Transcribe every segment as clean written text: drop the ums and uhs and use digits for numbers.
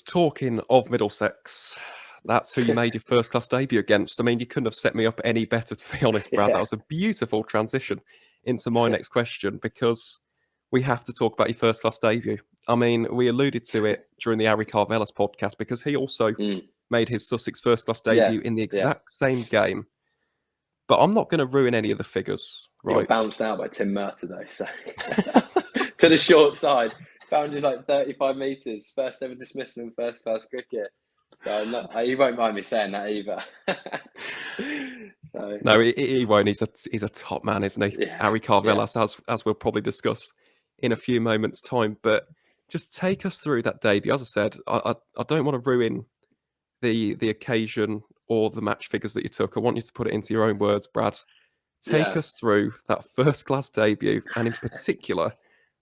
talking of Middlesex, that's who you made your first class debut against. I mean, you couldn't have set me up any better, to be honest, Brad. That was a beautiful transition into my next question, because we have to talk about your first class debut. I mean, we alluded to it during the Ari Carvelas podcast, because he also made his Sussex first class debut in the exact same game. But I'm not going to ruin any of the figures, right? You got bounced out by Tim Murtagh, though, so to the short side. Boundaries like 35 metres, first ever dismissal in first class cricket. So he won't mind me saying that either. No, he won't. He's a top man, isn't he? Yeah, Ari Carvelas, as we'll probably discuss in a few moments' time. But just take us through that debut. As I said, I don't want to ruin the occasion or the match figures that you took. I want you to put it into your own words, Brad. Take us through that first class debut, and in particular,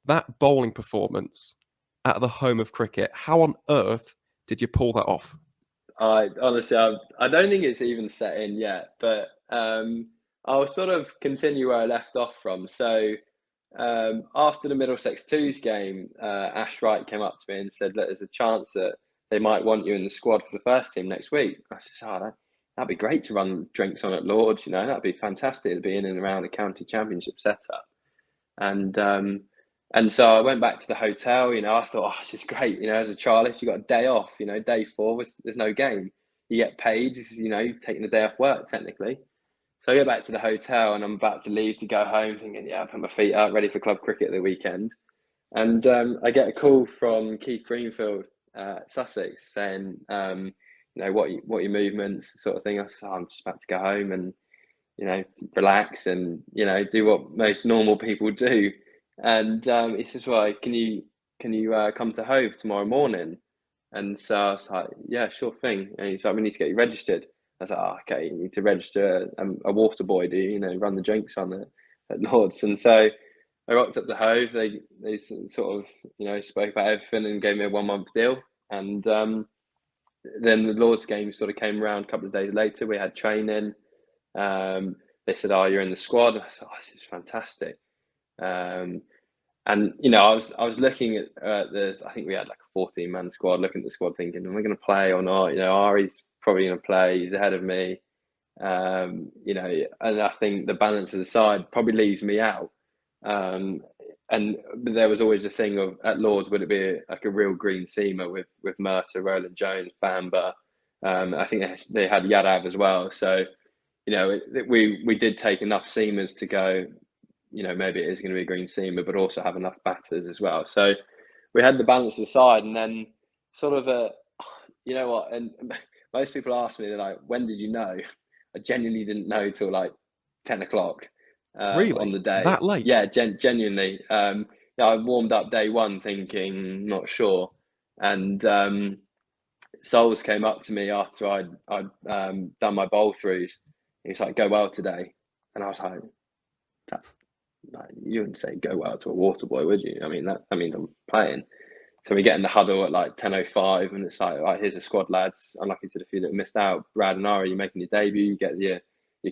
that bowling performance at the home of cricket. How on earth did you pull that off? Honestly, I don't think it's even set in yet, but I'll sort of continue where I left off from. So after the Middlesex Twos game, Ash Wright came up to me and said, "Look, there's a chance that they might want you in the squad for the first team next week." I said, "Oh, that'd be great to run drinks on at Lords, that'd be fantastic to be in and around the county championship setup." And so I went back to the hotel, I thought, oh, this is great. As a trialist, you got a day off, day 4, there's no game. You get paid, you've taken a day off work, technically. So I go back to the hotel and I'm about to leave to go home thinking, I put my feet up, ready for club cricket at the weekend. And I get a call from Keith Greenfield at Sussex saying, what are your movements, sort of thing. I said, I'm just about to go home and, relax and, do what most normal people do. And he says, "Well, can you come to Hove tomorrow morning?" And so I was like, "Yeah, sure thing." And he's like, "We need to get you registered." I was like, "Oh, okay, you need to register a water boy, do you? Run the drinks on at Lords." And so I rocked up to Hove. They sort of spoke about everything and gave me a 1-month deal. And then the Lords game sort of came around a couple of days later. We had training. They said, "Oh, you're in the squad." And I thought, "Oh, this is fantastic." And I was looking at I think we had like a 14-man squad, looking at the squad thinking, am I going to play or not? Ari's probably going to play, he's ahead of me. And I think the balance of the side probably leaves me out. And there was always a thing of, at Lords, would it be like a real green seamer with Murtagh, Roland Jones, Bamber? I think they had Yadav as well. So, we did take enough seamers to go, maybe it is going to be a green seamer, but also have enough batters as well. So we had the balance aside, and then sort of and most people ask me, they're like, "When did you know?" I genuinely didn't know till like 10 o'clock Really? On the day. That late? Yeah, genuinely. I warmed up day 1 thinking, not sure. And Souls came up to me after I'd done my bowl throughs. He was like, "Go well today." And I was like, you wouldn't say go well to a water boy, would you? I mean, that means I'm playing. So we get in the huddle at like 10:05, and it's like, right, here's the squad, lads. Unlucky to the few that missed out. Brad and Ari, you're making your debut. You get your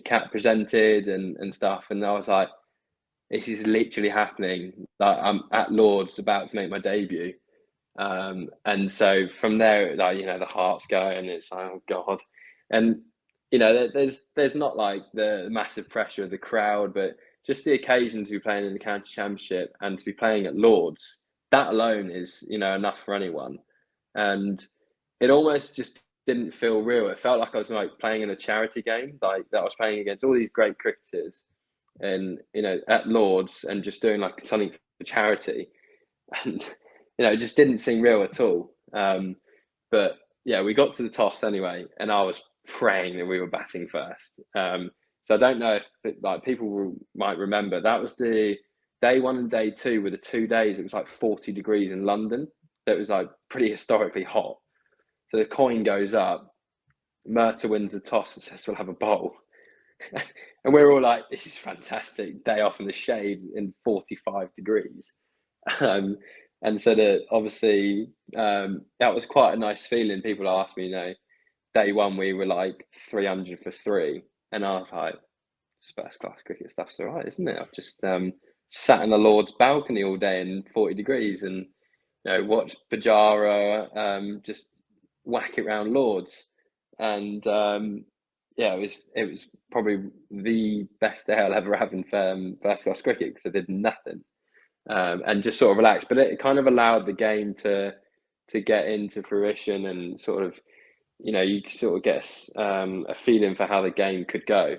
cap presented and stuff. And I was like, this is literally happening. Like, I'm at Lords about to make my debut. And so from there, like, the heart's going. It's like, oh God. And there's not like the massive pressure of the crowd, but just the occasion to be playing in the county championship and to be playing at Lords, that alone is, enough for anyone. And it almost just didn't feel real. It felt like I was like playing in a charity game, like that I was playing against all these great cricketers and, at Lords and just doing like something for charity. And, it just didn't seem real at all. But yeah, we got to the toss anyway, and I was praying that we were batting first. So I don't know if people might remember, that was the day 1 and day 2 were the 2 days. It was like 40 degrees in London. That was like pretty historically hot. So the coin goes up. Murtagh wins the toss and says we'll have a bowl. And we're all like, this is fantastic. Day off in the shade in 45 degrees. And so that obviously that was quite a nice feeling. People asked me, day 1 we were like 300 for 3. And I was like, first class cricket stuff's all right, isn't it? I've just sat in the Lord's balcony all day in 40 degrees and watch Pajara just whack it round Lords, and yeah, it was probably the best day I'll ever have in first class cricket, because I did nothing, and just sort of relaxed. But it kind of allowed the game to get into fruition, and sort of, you sort of get a feeling for how the game could go.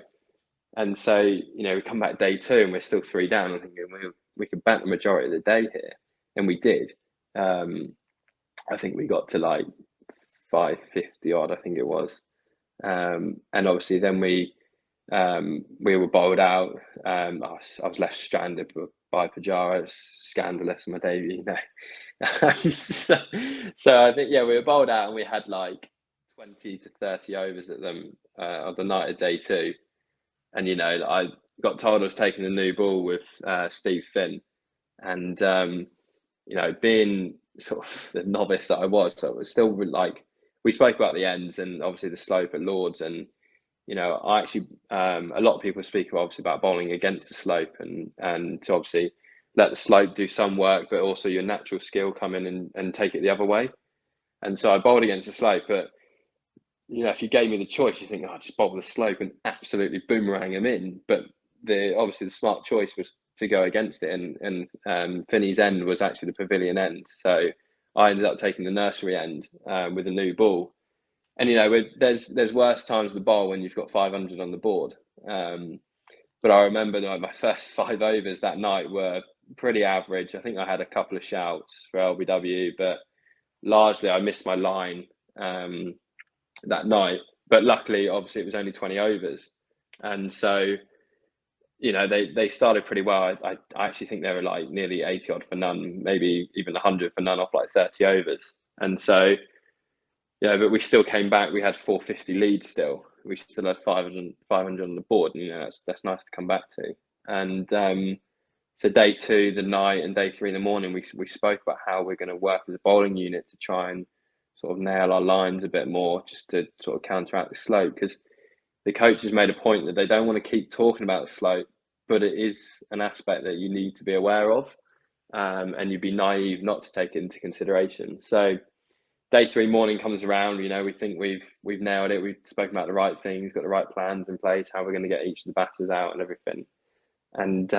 And so, we come back day two and we're still 3 down. I'm thinking we could bat the majority of the day here, and we did. I think we got to like 550 odd, I think it was. And obviously then we were bowled out. I was left stranded by Pajara. It was scandalous in my debut, so I think, yeah, we were bowled out, and we had like 20 to 30 overs at them on the night of day two. And I got told I was taking the new ball with Steve Finn, and being sort of the novice that I was, so it was still like, we spoke about the ends and obviously the slope at Lords, and I actually a lot of people speak obviously about bowling against the slope, and to obviously let the slope do some work, but also your natural skill come in and take it the other way. And so I bowled against the slope, but if you gave me the choice, you think, oh, just bowl the slope and absolutely boomerang them in. But obviously the smart choice was to go against it, and Finney's end was actually the pavilion end. So I ended up taking the nursery end with a new ball. And there's worse times to bowl when you've got 500 on the board. But I remember my first 5 overs that night were pretty average. I think I had a couple of shouts for LBW, but largely I missed my line that night. But luckily, obviously, it was only 20 overs, and so they started pretty well. I actually think they were like nearly 80 odd for none, maybe even 100 for none off like 30 overs. And so but we still came back. We had 450 leads still. We still had 500 on the board, and that's nice to come back to. And so day two, the night, and day three in the morning, we spoke about how we're going to work as a bowling unit to try and sort of nail our lines a bit more, just to sort of counteract the slope, because the coaches made a point that they don't want to keep talking about the slope, but it is an aspect that you need to be aware of, and you'd be naive not to take it into consideration. So day three morning comes around, we think we've nailed it. We've spoken about the right things, got the right plans in place, how we're going to get each of the batters out and everything. And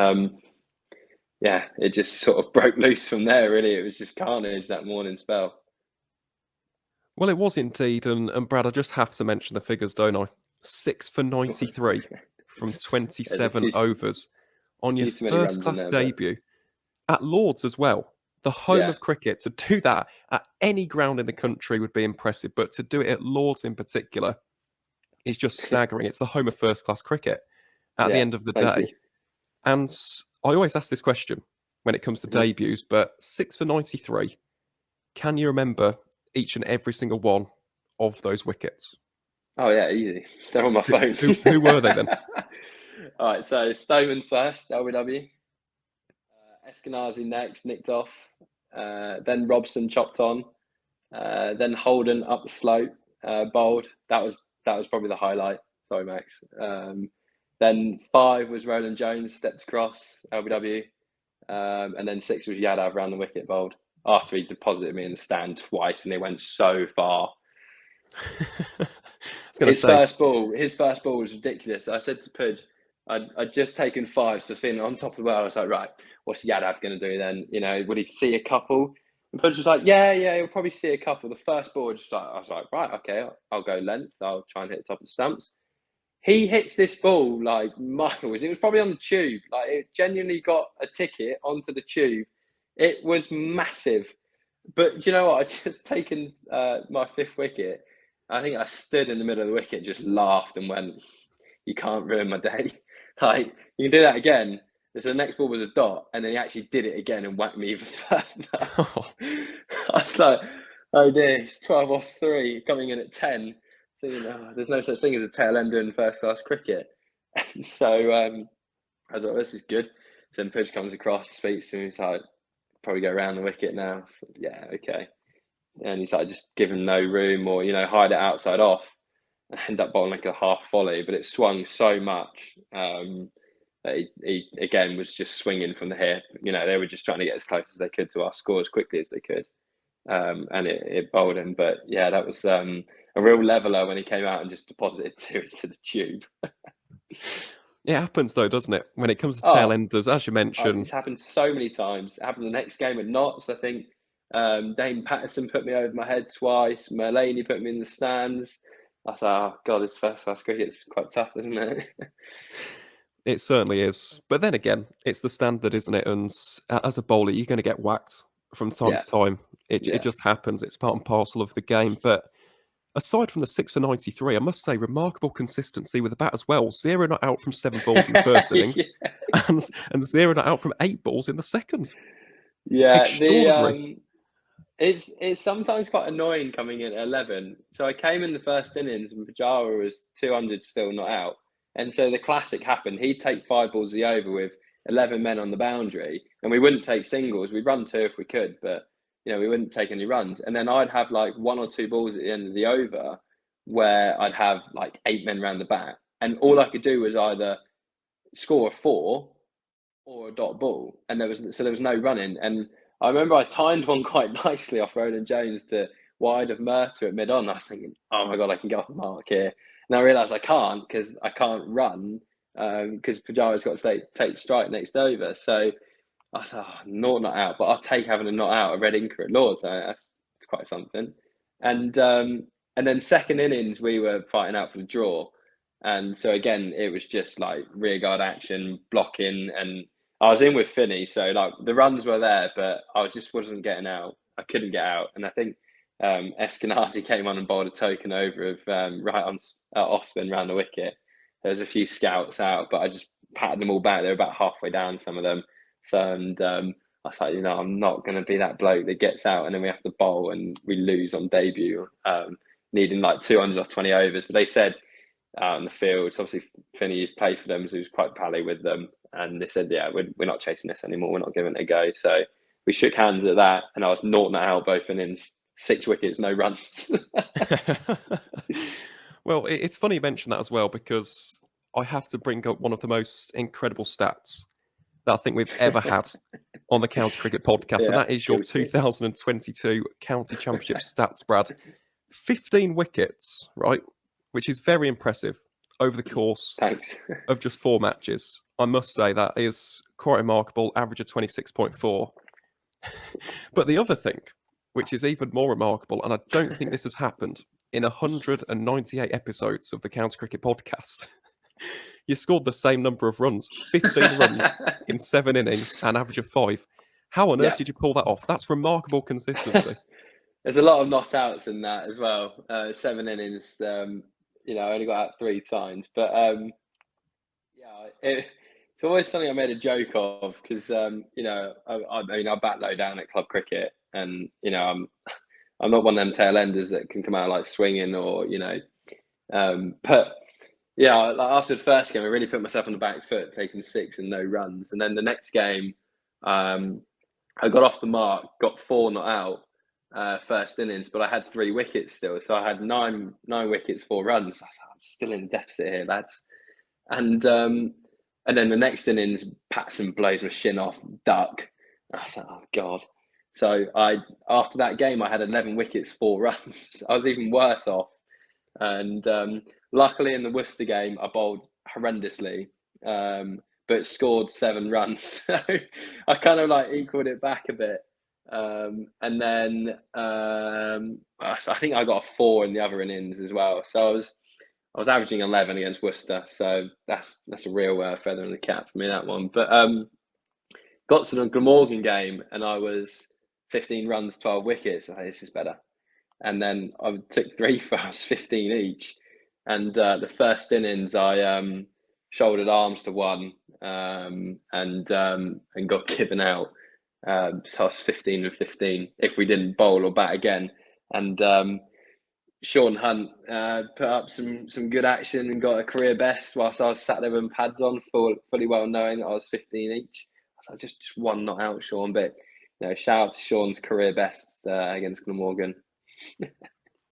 it just sort of broke loose from there, really. It was just carnage that morning spell. Well, it was indeed. And Brad, I just have to mention the figures, don't I? 6 for 93 from 27 overs on your first class debut at Lords as well. The home of cricket. To do that at any ground in the country would be impressive, but to do it at Lords in particular is just staggering. It's the home of first class cricket at the end of the day. And I always ask this question when it comes to debuts, but 6 for 93, can you remember each and every single one of those wickets? Oh yeah, easy. They're on my phone. Who were they then? All right, so Stoneman's first, LBW. Eskenazi next, nicked off. Then Robson chopped on. Then Holden up the slope, bowled. That was probably the highlight. Sorry, Max. Then 5 was Roland Jones, stepped across, LBW. And then 6 was Yadav round the wicket, bowled. After he deposited me in the stand twice, and it went so far. His first ball was ridiculous. I said to Pudge, I'd just taken 5, so Finn on top of the world. I was like, right, what's Yadav going to do then? Would he see a couple? And Pudge was like, yeah, he'll probably see a couple. The first ball, I was like, right, okay, I'll go length. I'll try and hit the top of the stumps. He hits this ball like miles. It was probably on the tube. Like, it genuinely got a ticket onto the tube. It was massive. But do you know what? I'd just taken my 5th wicket. I think I stood in the middle of the wicket, just laughed and went, you can't ruin my day. Like, you can do that again. So the next ball was a dot, and then he actually did it again and whacked me even further. I was like, oh dear, it's 12 off 3, coming in at 10. So, there's no such thing as a tail ender in first class cricket. And so I was like, this is good. So then Pudge comes across, speaks to me, he's like, probably go around the wicket now. So, yeah, okay. And he's like, just give him no room, or, hide it outside off. And end up bowling like a half volley, but it swung so much that he again was just swinging from the hip. They were just trying to get as close as they could to our score as quickly as they could. and it bowled him. But yeah, that was a real leveler when he came out and just deposited 2 into the tube. It happens though, doesn't it? When it comes to tail Oh, enders, as you mentioned. it's happened so many times. It happened the next game at Notts, I think. Dane Patterson put me over my head twice. Mulaney put me in the stands. I thought, oh God, this first class cricket's quite tough, isn't it? It certainly is. But then again, it's the standard, isn't it? And as a bowler, you're going to get whacked from time Yeah, to time. It yeah. just happens. It's part and parcel of the game. But aside from the 6 for 93, I must say, remarkable consistency with the bat as well. 0 not out from 7 balls in the first innings, Yeah. and 0 not out from 8 balls in the second. Yeah, Extraordinary. it's sometimes quite annoying coming in at 11. So I came in the first innings and Pujara was 200 still not out. And so the classic happened. He'd take 5 balls the over with 11 men on the boundary, and we wouldn't take singles. We'd run 2 if we could, but we wouldn't take any runs. And then I'd have like 1 or 2 balls at the end of the over where I'd have like 8 men round the bat. And all I could do was either score a 4 or a dot ball, and there was no running. And I remember I timed one quite nicely off Roland Jones to wide of Murta at mid on. I was thinking, oh my God, I can get off the mark here. And I realised I can't because I can't run because Pujara's got to take strike next over. So I thought, oh, not out, but I'll take having a not out a red inker at Lords. So that's quite something. And then second innings we were fighting out for the draw. And so again, it was just like rearguard action, blocking, and I was in with Finney, so like the runs were there, but I just wasn't getting out. I couldn't get out, and I think Eskenazi came on and bowled a token over of right on off spin round the wicket. There was a few scouts out, but I just patted them all back. They were about halfway down, some of them. So and I was like, I'm not going to be that bloke that gets out, and then we have to bowl and we lose on debut, needing like 200 or 20 overs. But they said out in the field, obviously Finney used to play for them, so he was quite pally with them. And they said, yeah, we're not chasing this anymore. We're not giving it a go. So we shook hands at that, and I was naught not out both innings, 6 wickets, no runs. Well, it's funny you mention that as well, because I have to bring up one of the most incredible stats that I think we've ever had on the County Cricket Podcast, and that is your 2022 County Championship stats, Brad. 15 wickets, right? Which is very impressive over the course Thanks. of just 4 matches. I must say that is quite remarkable, average of 26.4. But the other thing, which is even more remarkable, and I don't think this has happened in 198 episodes of the County Cricket Podcast, you scored the same number of runs, 15 runs in 7 innings, an average of 5. How on earth did you pull that off? That's remarkable consistency. There's a lot of not outs in that as well. 7 innings, I only got out 3 times, but it's always something I made a joke of because I bat low down at club cricket, and I'm not one of them tail enders that can come out like swinging or but yeah, like after the first game, I really put myself on the back foot, taking 6 and no runs, and then the next game, I got off the mark, got 4 not out first innings, but I had 3 wickets still, so I had nine wickets, 4 runs. I was like, I'm still in a deficit here, lads, and then the next innings, Patson blows my shin off, duck. I was like, oh God. So after that game, I had 11 wickets, 4 runs. I was even worse off. And luckily in the Worcester game, I bowled horrendously, but scored 7 runs. So I kind of like equaled it back a bit. And then I think I got a 4 in the other innings as well. So I was averaging 11 against Worcester, so that's a real feather in the cap for me, that one. But got to the Glamorgan game, and I was 15 runs, 12 wickets. This is better. And then I took 3 fouls, 15 each. And the first innings, I shouldered arms to 1 and got given out. So I was 15 and 15 if we didn't bowl or bat again. And Sean Hunt put up some good action and got a career best whilst I was sat there with pads on, fully well knowing that I was 15 each. So just 1 not out, Sean. But shout out to Sean's career best against Glamorgan.